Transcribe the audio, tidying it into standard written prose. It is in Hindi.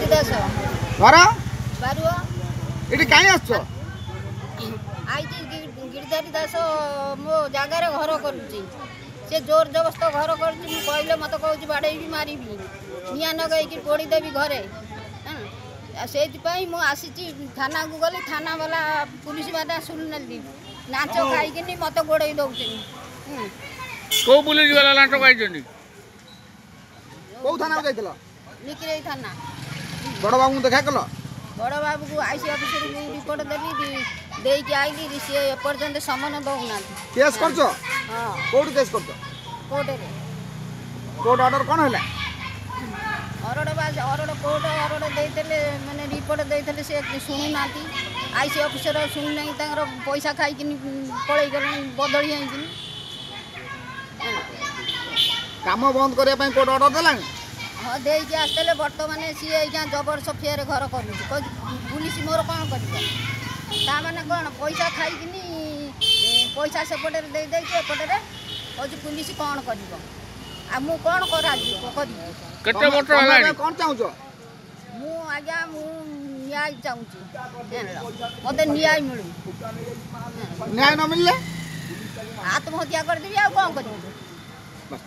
गिरधारी दास घर बारुआ ये कहीं आस आई गिरधारी दास मो जगार घर करुच्ची से जोर जबरदस्त घर कर मत कह बाड़े मारि निआ नगैकी पोड़देवी घरे से मुझी थाना को गली थाना वाला पुलिस मैंने शुणी नाच खाई मत गोड़े दौर को पुलिस वाला नाच खाई कौ थाना जाइल निकिरे थाना बड़ बाबू देखा कल बड़ बाबू को आईसी ऑफिसर को रिपोर्ट देली देकी आईली सी एपर्यंत समन दौना केस कर हाँ कोर्ट केस कर कोर्ट कोर्ट ऑर्डर कौन है अरड़ अरड़ कोर्ट अरड़ देते मैंने रिपोर्ट देते से शुणु ना आईसी ऑफिसर शुणुना पैसा खाई पलि गले बदली काम बंद करने कोर्ट ऑर्डर देला हाँ देकी आसते बर्तमान सी जबरदस्त फेर घर कर पुलिस मोर कौन कर कौन पैसा खाई पैसा सेपटे एपटे हूँ पुलिस कौन कर मु कौन कौन चाहूँ मु आज्ञा न्याय चाहूँ मत न्याय मिलू न्याय न मिलले आत्महत्या करदेवी आ कौन कर।